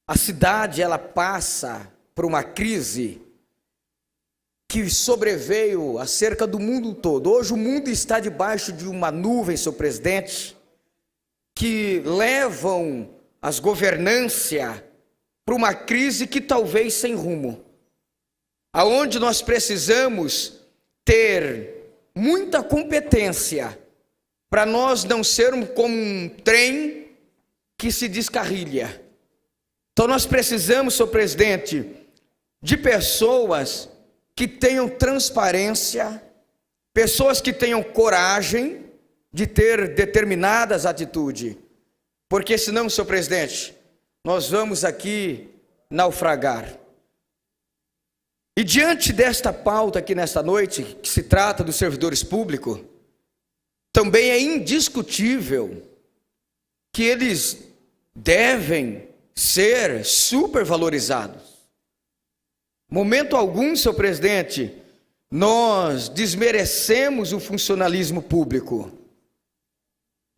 a cidade ela passa por uma crise que sobreveio acerca do mundo todo. Hoje o mundo está debaixo de uma nuvem, senhor presidente, que levam as governâncias para uma crise que talvez sem rumo, aonde nós precisamos ter muita competência para nós não sermos como um trem que se descarrilha. Então nós precisamos, senhor presidente, de pessoas que tenham transparência, pessoas que tenham coragem de ter determinadas atitudes, porque senão, senhor presidente, nós vamos aqui naufragar. E diante desta pauta aqui nesta noite, que se trata dos servidores públicos, também é indiscutível que eles devem ser supervalorizados. Momento algum, senhor presidente, nós desmerecemos o funcionalismo público.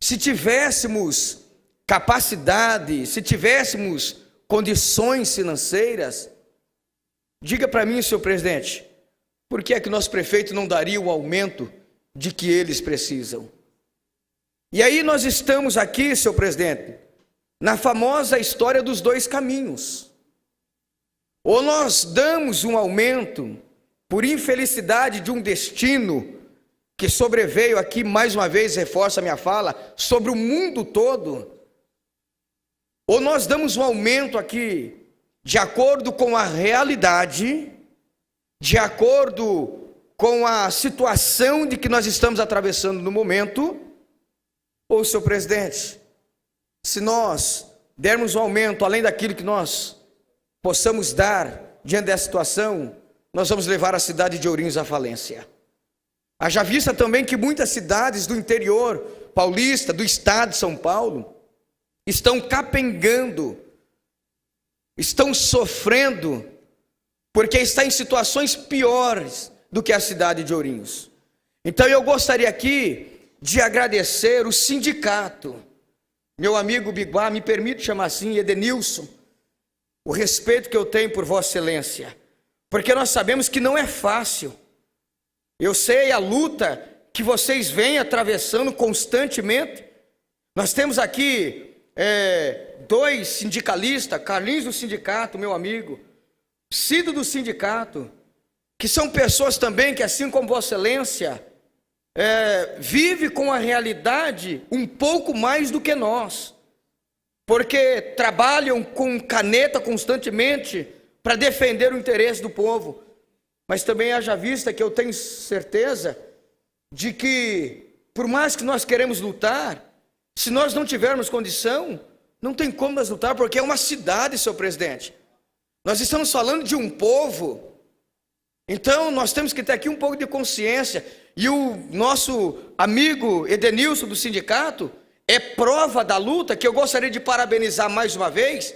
Se tivéssemos capacidade, se tivéssemos condições financeiras, diga para mim, senhor presidente, por que é que nosso prefeito não daria o aumento de que eles precisam? E aí nós estamos aqui, senhor presidente, na famosa história dos dois caminhos. Ou nós damos um aumento por infelicidade de um destino que sobreveio aqui, mais uma vez, reforça a minha fala, sobre o mundo todo. Ou nós damos um aumento aqui de acordo com a realidade, de acordo com a situação de que nós estamos atravessando no momento. Ou, senhor presidente, se nós dermos um aumento além daquilo que nós possamos dar diante dessa situação, nós vamos levar a cidade de Ourinhos à falência. Haja vista também que muitas cidades do interior paulista, do estado de São Paulo, estão capengando, estão sofrendo, porque está em situações piores do que a cidade de Ourinhos. Então eu gostaria aqui de agradecer o sindicato, meu amigo Biguá, me permite chamar assim, Edenilson, o respeito que eu tenho por Vossa Excelência, porque nós sabemos que não é fácil. Eu sei a luta que vocês vêm atravessando constantemente. Nós temos aqui dois sindicalistas, Carlinhos do sindicato, meu amigo, Cido do sindicato, que são pessoas também que, assim como Vossa Excelência, vive com a realidade um pouco mais do que nós, porque trabalham com caneta constantemente para defender o interesse do povo. Mas também haja vista que eu tenho certeza de que, por mais que nós queremos lutar, se nós não tivermos condição, não tem como nós lutar, porque é uma cidade, senhor presidente. Nós estamos falando de um povo. Então nós temos que ter aqui um pouco de consciência. E o nosso amigo Edenilson do sindicato é prova da luta, que eu gostaria de parabenizar mais uma vez,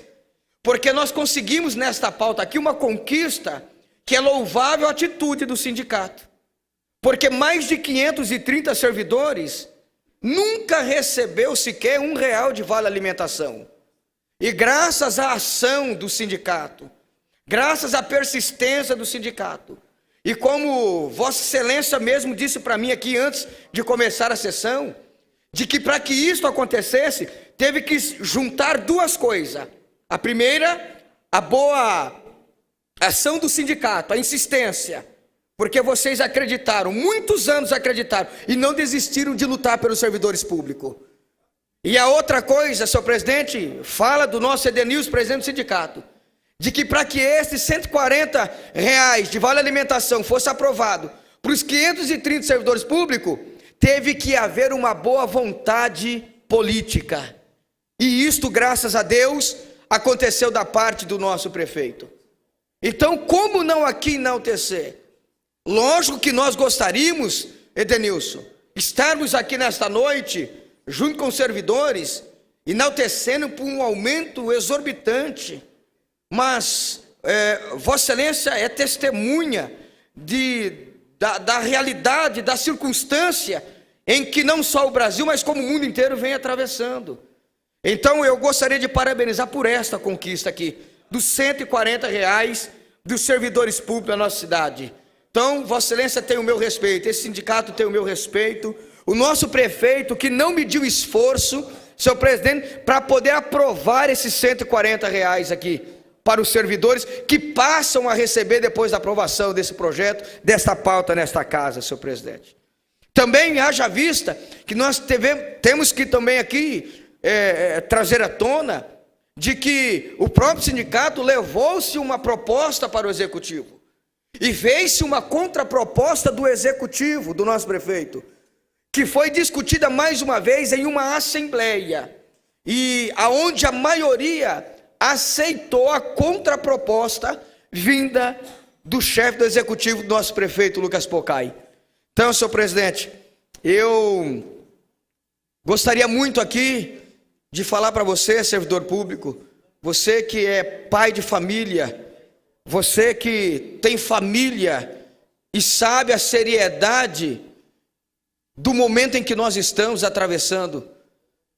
porque nós conseguimos nesta pauta aqui uma conquista que é louvável a atitude do sindicato. Porque mais de 530 servidores nunca recebeu sequer R$1 de vale alimentação. E graças à ação do sindicato, graças à persistência do sindicato, e como Vossa Excelência mesmo disse para mim aqui antes de começar a sessão, de que para que isso acontecesse, teve que juntar duas coisas. A primeira, a boa ação do sindicato, a insistência. porque vocês acreditaram, muitos anos acreditaram, e não desistiram de lutar pelos servidores públicos. E a outra coisa, senhor presidente, fala do nosso Edenilson, presidente do sindicato, de que para que esses R$140 de vale alimentação fosse aprovado para os 530 servidores públicos, teve que haver uma boa vontade política. E isto, graças a Deus, aconteceu da parte do nosso prefeito. Então, como não aqui enaltecer? Lógico que nós gostaríamos, Edenilson, estarmos aqui nesta noite, junto com os servidores, enaltecendo por um aumento exorbitante. Mas Vossa Excelência é testemunha da realidade, da circunstância em que não só o Brasil, mas como o mundo inteiro vem atravessando. Então eu gostaria de parabenizar por esta conquista aqui, dos R$140 dos servidores públicos da nossa cidade. Então, Vossa Excelência tem o meu respeito, esse sindicato tem o meu respeito, o nosso prefeito que não mediu esforço, senhor presidente, para poder aprovar esses R$140 aqui para os servidores que passam a receber depois da aprovação desse projeto, desta pauta nesta casa, senhor presidente. Também haja vista que nós temos que também aqui trazer à tona de que o próprio sindicato levou-se uma proposta para o executivo e fez-se uma contraproposta do executivo, do nosso prefeito, que foi discutida mais uma vez em uma assembleia, e aonde a maioria aceitou a contraproposta vinda do chefe do executivo do nosso prefeito Lucas Pocai. Então, senhor presidente, eu gostaria muito aqui de falar para você, servidor público, você que é pai de família, você que tem família e sabe a seriedade do momento em que nós estamos atravessando.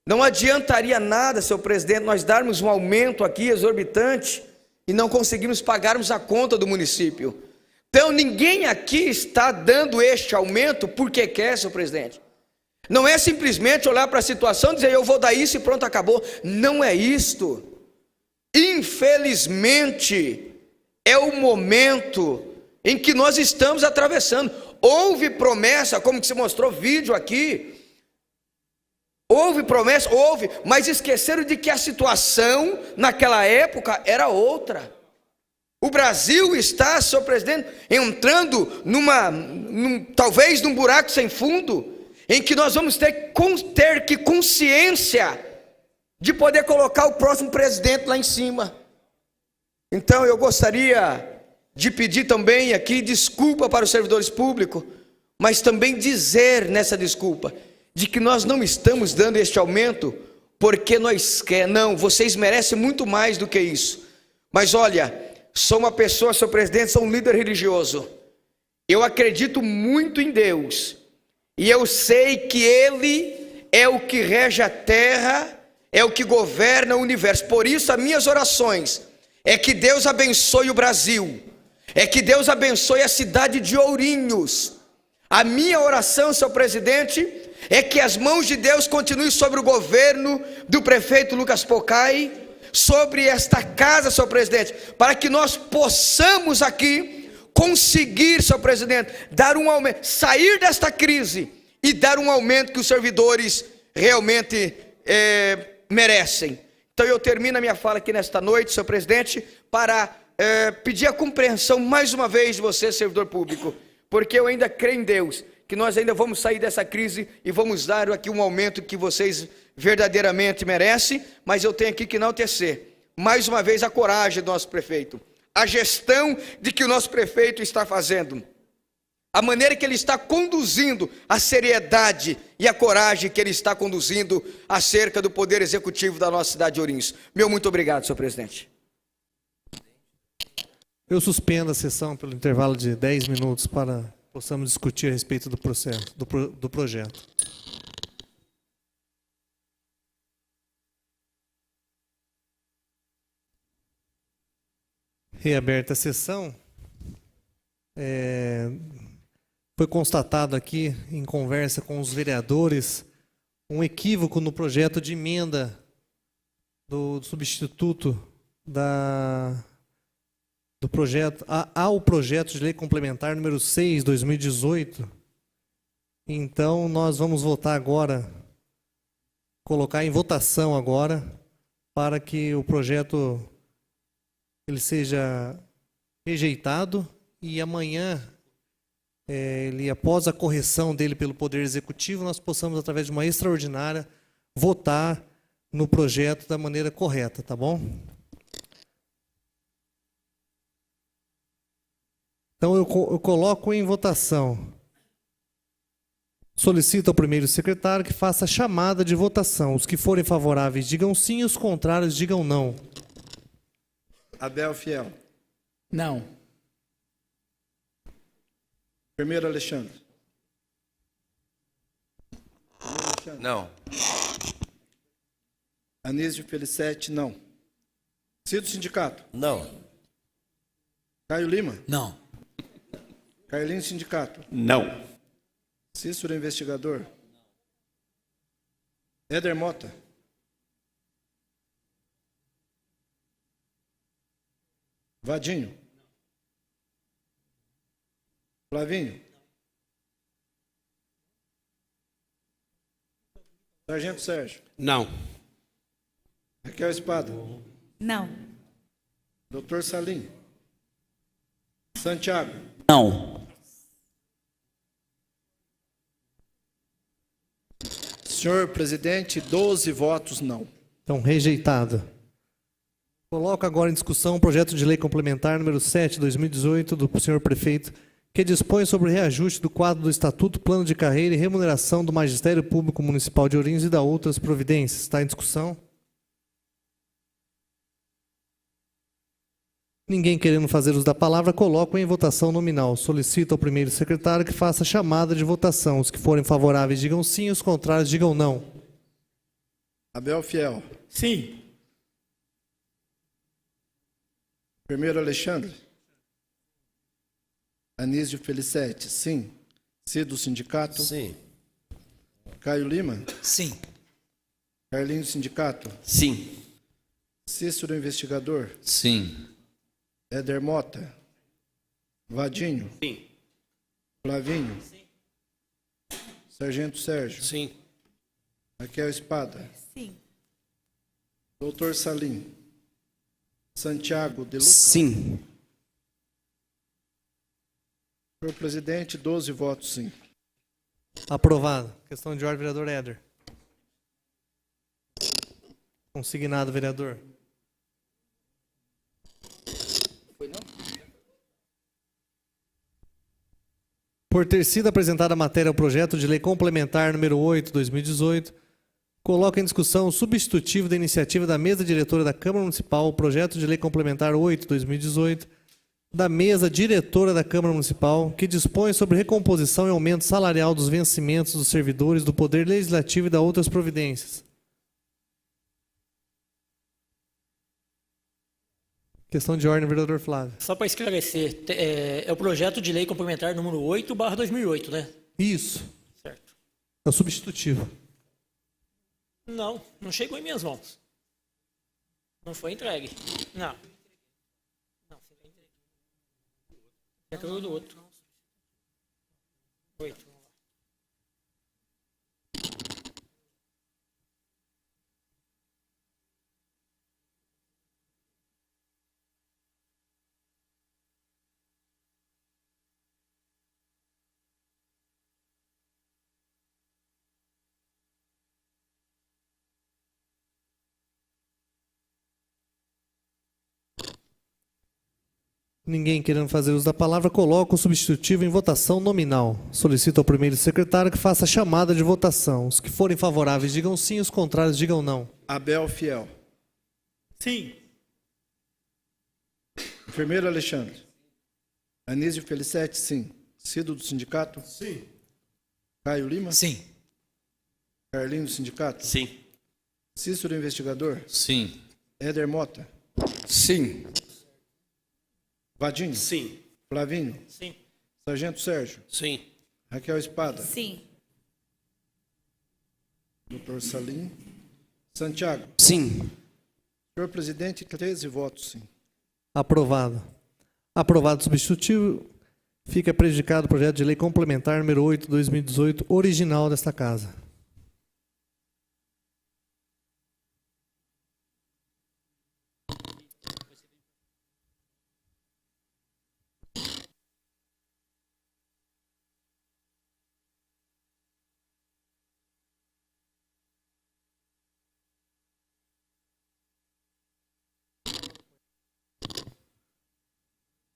Não adiantaria nada, senhor presidente, nós darmos um aumento aqui exorbitante e não conseguirmos pagarmos a conta do município. Então ninguém aqui está dando este aumento porque quer, senhor presidente. Não é simplesmente olhar para a situação e dizer eu vou dar isso e pronto, acabou. Não é isto. Infelizmente, é o momento em que nós estamos atravessando. Houve promessa, como que se mostrou vídeo aqui. Houve promessa, houve, mas esqueceram de que a situação naquela época era outra. O Brasil está, senhor presidente, entrando talvez num buraco sem fundo, em que nós vamos ter que consciência de poder colocar o próximo presidente lá em cima. Então eu gostaria de pedir também aqui desculpa para os servidores públicos, mas também dizer nessa desculpa de que nós não estamos dando este aumento porque nós queremos. Não, vocês merecem muito mais do que isso. Mas olha, sou uma pessoa, senhor presidente, sou um líder religioso. Eu acredito muito em Deus. E eu sei que Ele é o que rege a terra, é o que governa o universo. Por isso, as minhas orações é que Deus abençoe o Brasil, é que Deus abençoe a cidade de Ourinhos. A minha oração, senhor presidente, é que as mãos de Deus continuem sobre o governo do prefeito Lucas Pocai, sobre esta casa, senhor presidente, para que nós possamos aqui conseguir, senhor presidente, dar um aumento, sair desta crise e dar um aumento que os servidores realmente merecem. Então eu termino a minha fala aqui nesta noite, senhor presidente, para pedir a compreensão mais uma vez de você, servidor público, porque eu ainda creio em Deus, que nós ainda vamos sair dessa crise e vamos dar aqui um aumento que vocês verdadeiramente merecem, mas eu tenho aqui que enaltecer, mais uma vez, a coragem do nosso prefeito, a gestão de que o nosso prefeito está fazendo, a maneira que ele está conduzindo, a seriedade e a coragem que ele está conduzindo acerca do poder executivo da nossa cidade de Ourinhos. Meu muito obrigado, senhor presidente. Eu suspendo a sessão pelo intervalo de 10 minutos para possamos discutir a respeito do processo, do projeto. Reaberta a sessão, foi constatado aqui, em conversa com os vereadores, um equívoco no projeto de emenda do substituto da do projeto, ao projeto de lei complementar número 6, 2018. Então, nós vamos votar agora, colocar em votação agora, para que o projeto ele seja rejeitado e amanhã, ele, após a correção dele pelo Poder Executivo, nós possamos, através de uma extraordinária, votar no projeto da maneira correta, tá bom? Então, eu coloco em votação. Solicito ao primeiro secretário que faça a chamada de votação. Os que forem favoráveis digam sim, os contrários digam não. Abel Fiel. Não. Primeiro Alexandre. Não. Anísio Felicete, não. Cido Sindicato. Não. Caio Lima. Não. Carlinhos Sindicato. Não. Cícero Investigador. Éder Mota. Vadinho. Flavinho. Sargento Sérgio. Não. Raquel Espada. Não. Doutor Salim. Santiago. Não. Senhor presidente, 12 votos não. Então, rejeitado. Coloco agora em discussão o projeto de lei complementar número 7, 2018, do senhor prefeito, que dispõe sobre o reajuste do quadro do Estatuto, Plano de Carreira e Remuneração do Magistério Público Municipal de Ourinhos e da outras providências. Está em discussão? Ninguém querendo fazer uso da palavra, coloco em votação nominal. Solicito ao primeiro secretário que faça a chamada de votação. Os que forem favoráveis digam sim, os contrários digam não. Abel Fiel. Sim. Primeiro Alexandre. Anísio Felicete, sim. Cido Sindicato. Sim. Caio Lima. Sim. Carlinhos Sindicato. Sim. Cícero Investigador. Sim. Éder Mota. Vadinho. Sim. Flavinho. Sargento Sérgio. Sim. Raquel Espada. Sim. Doutor Salim. Santiago de Lucas. Sim. Senhor presidente, 12 votos sim. Aprovado. Questão de ordem, vereador Éder. Consignado, vereador. Por ter sido apresentada a matéria ao projeto de lei complementar número 8, 2018, coloco em discussão o substitutivo da iniciativa da mesa diretora da Câmara Municipal, o projeto de lei complementar 8, 2018, da mesa diretora da Câmara Municipal, que dispõe sobre recomposição e aumento salarial dos vencimentos dos servidores do Poder Legislativo e da outras providências. Questão de ordem, vereador Flávio. Só para esclarecer, é o projeto de lei complementar número 8/2008, né? Isso. Certo. É o substitutivo. Não, não chegou em minhas mãos. Não foi entregue. Não. Não, foi entregue. Já caiu do outro. 8. Ninguém querendo fazer uso da palavra, coloco o substitutivo em votação nominal. Solicito ao primeiro secretário que faça a chamada de votação. Os que forem favoráveis digam sim, os contrários digam não. Abel Fiel. Sim. Primeiro Alexandre. Anísio Felicete, sim. Cido do Sindicato? Sim. Caio Lima? Sim. Carlinhos do Sindicato? Sim. Cícero Investigador? Sim. Éder Mota? Sim. Vadinho? Sim. Flavinho? Sim. Sargento Sérgio? Sim. Raquel Espada? Sim. Doutor Salim? Santiago? Sim. Senhor presidente, 13 votos sim. Aprovado. Aprovado o substitutivo, fica prejudicado o projeto de lei complementar número 8/2018, original desta Casa.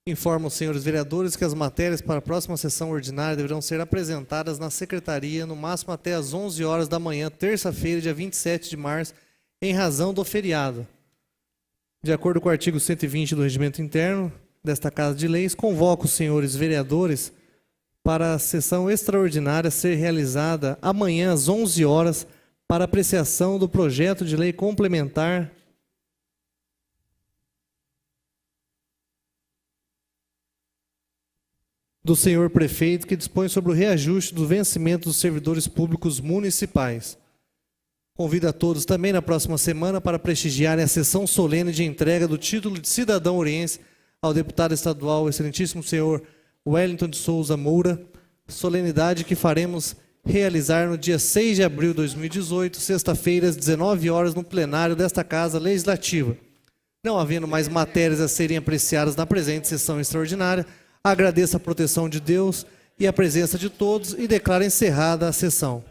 Informo os senhores vereadores que as matérias para a próxima sessão ordinária deverão ser apresentadas na secretaria no máximo até às 11 horas da manhã, terça-feira, dia 27 de março, em razão do feriado. De acordo com o artigo 120 do Regimento Interno desta Casa de Leis, convoco os senhores vereadores para a sessão extraordinária ser realizada amanhã às 11 horas para apreciação do projeto de lei complementar do senhor prefeito, que dispõe sobre o reajuste do vencimento dos servidores públicos municipais. Convido a todos também na próxima semana para prestigiarem a sessão solene de entrega do título de cidadão oriense ao deputado estadual, excelentíssimo senhor Wellington de Souza Moura, solenidade que faremos realizar no dia 6 de abril de 2018, sexta-feira, às 19 horas, no plenário desta Casa Legislativa. Não havendo mais matérias a serem apreciadas na presente sessão extraordinária, agradeço a proteção de Deus e a presença de todos e declaro encerrada a sessão.